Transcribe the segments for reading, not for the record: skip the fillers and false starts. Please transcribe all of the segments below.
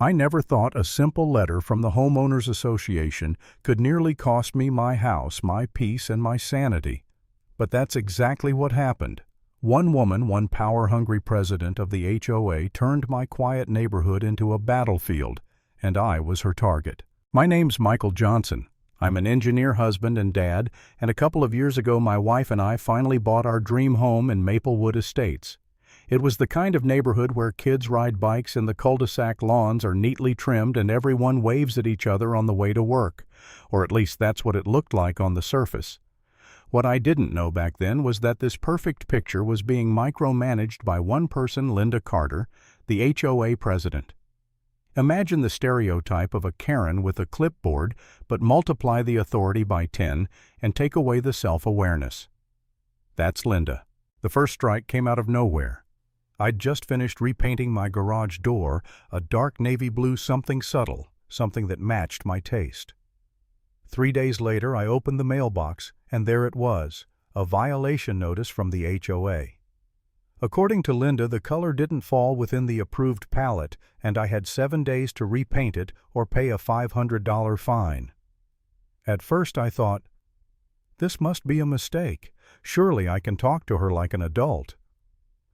I never thought a simple letter from the Homeowners Association could nearly cost me my house, my peace, and my sanity. But that's exactly what happened. One woman, one power-hungry president of the HOA, turned my quiet neighborhood into a battlefield, and I was her target. My name's Michael Johnson. I'm an engineer husband and dad, and a couple of years ago my wife and I finally bought our dream home in Maplewood Estates. It was the kind of neighborhood where kids ride bikes and the cul-de-sac lawns are neatly trimmed and everyone waves at each other on the way to work, or at least that's what it looked like on the surface. What I didn't know back then was that this perfect picture was being micromanaged by one person, Linda Carter, the HOA president. Imagine the stereotype of a Karen with a clipboard, but multiply the authority by 10 and take away the self-awareness. That's Linda. The first strike came out of nowhere. I'd just finished repainting my garage door, a dark navy blue something subtle, something that matched my taste. 3 days later, I opened the mailbox, and there it was, a violation notice from the HOA. According to Linda, the color didn't fall within the approved palette, and I had 7 days to repaint it or pay a $500 fine. At first I thought, this must be a mistake. Surely I can talk to her like an adult.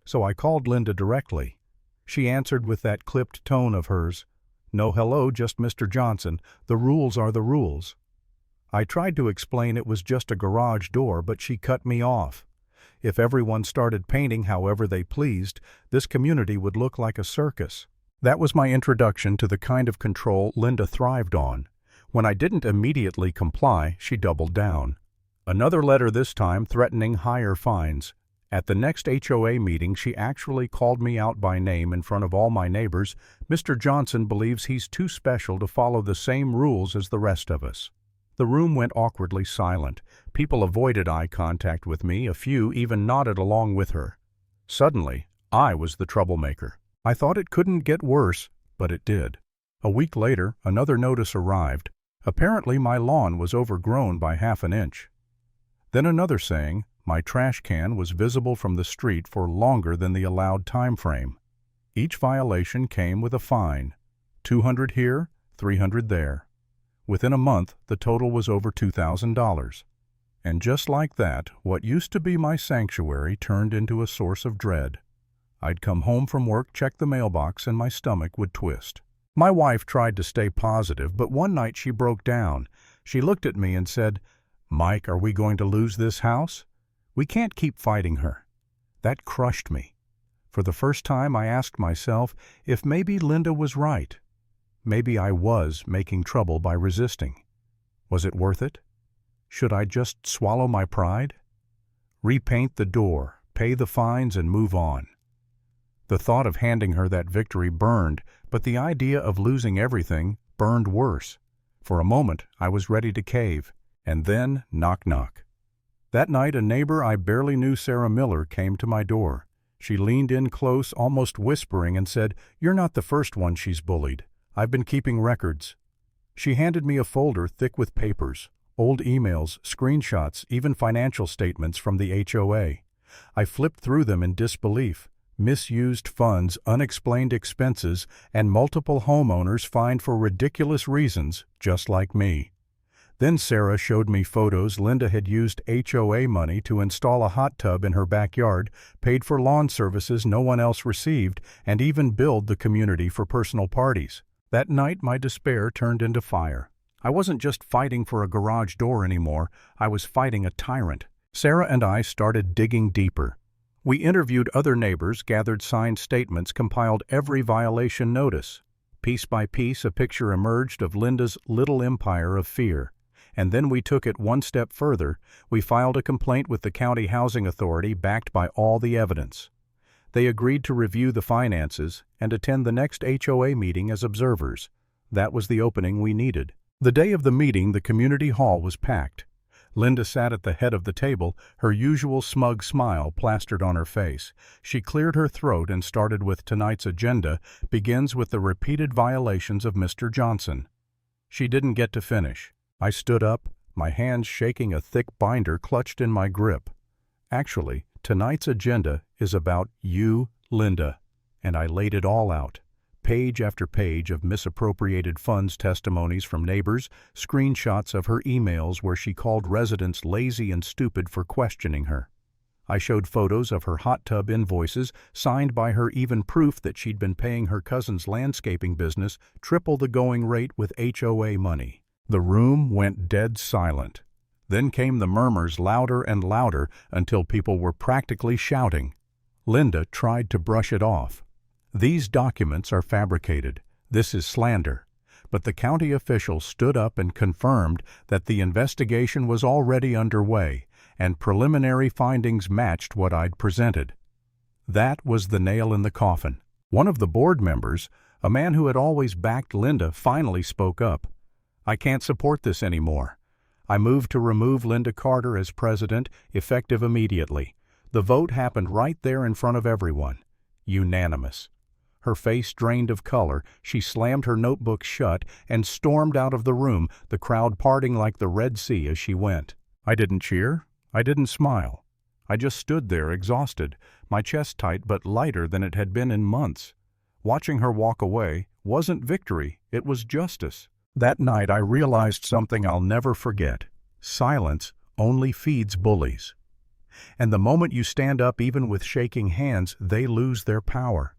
So I called Linda directly. She answered with that clipped tone of hers. No hello, just Mr. Johnson. The rules are the rules. I tried to explain it was just a garage door, but she cut me off. If everyone started painting however they pleased, this community would look like a circus. That was my introduction to the kind of control Linda thrived on. When I didn't immediately comply, she doubled down. Another letter this time threatening higher fines. At the next HOA meeting, she actually called me out by name in front of all my neighbors. Mr. Johnson believes he's too special to follow the same rules as the rest of us. The room went awkwardly silent. People avoided eye contact with me, a few even nodded along with her. Suddenly, I was the troublemaker. I thought it couldn't get worse, but it did. A week later, another notice arrived. Apparently my lawn was overgrown by half an inch. Then another saying, my trash can was visible from the street for longer than the allowed time frame. Each violation came with a fine. $200 here, $300 there. Within a month, the total was over $2,000. And just like that, what used to be my sanctuary turned into a source of dread. I'd come home from work, check the mailbox, and my stomach would twist. My wife tried to stay positive, but one night she broke down. She looked at me and said, Mike, are we going to lose this house? We can't keep fighting her. That crushed me. For the first time, I asked myself if maybe Linda was right. Maybe I was making trouble by resisting. Was it worth it? Should I just swallow my pride? Repaint the door, pay the fines, and move on. The thought of handing her that victory burned, but the idea of losing everything burned worse. For a moment, I was ready to cave. And then, knock, knock. That night, a neighbor I barely knew, Sarah Miller, came to my door. She leaned in close, almost whispering, and said, "You're not the first one she's bullied. I've been keeping records." She handed me a folder thick with papers, old emails, screenshots, even financial statements from the HOA. I flipped through them in disbelief. Misused funds, unexplained expenses, and multiple homeowners fined for ridiculous reasons, just like me. Then Sarah showed me photos. Linda had used HOA money to install a hot tub in her backyard, paid for lawn services no one else received, and even billed the community for personal parties. That night, my despair turned into fire. I wasn't just fighting for a garage door anymore. I was fighting a tyrant. Sarah and I started digging deeper. We interviewed other neighbors, gathered signed statements, compiled every violation notice. Piece by piece, a picture emerged of Linda's little empire of fear. And then we took it one step further. We filed a complaint with the County Housing Authority backed by all the evidence. They agreed to review the finances and attend the next HOA meeting as observers. That was the opening we needed. The day of the meeting, the community hall was packed. Linda sat at the head of the table, her usual smug smile plastered on her face. She cleared her throat and started with tonight's agenda, begins with the repeated violations of Mr. Johnson. She didn't get to finish. I stood up, my hands shaking, a thick binder clutched in my grip. Actually, tonight's agenda is about you, Linda, and I laid it all out. page after page of misappropriated funds testimonies from neighbors, screenshots of her emails where she called residents lazy and stupid for questioning her. I showed photos of her hot tub invoices signed by her, even proof that she'd been paying her cousin's landscaping business triple the going rate with HOA money. The room went dead silent. Then came the murmurs, louder and louder, until people were practically shouting. Linda tried to brush it off. "These documents are fabricated. This is slander." But the county official stood up and confirmed that the investigation was already underway, and preliminary findings matched what I'd presented. That was the nail in the coffin. One of the board members, a man who had always backed Linda, finally spoke up. "I can't support this anymore. I moved to remove Linda Carter as president, effective immediately." The vote happened right there in front of everyone. Unanimous. Her face drained of color, she slammed her notebook shut and stormed out of the room, the crowd parting like the Red Sea as she went. I didn't cheer. I didn't smile. I just stood there, exhausted, my chest tight but lighter than it had been in months. Watching her walk away wasn't victory, it was justice. That night I realized something I'll never forget. Silence only feeds bullies. And the moment you stand up, even with shaking hands, they lose their power.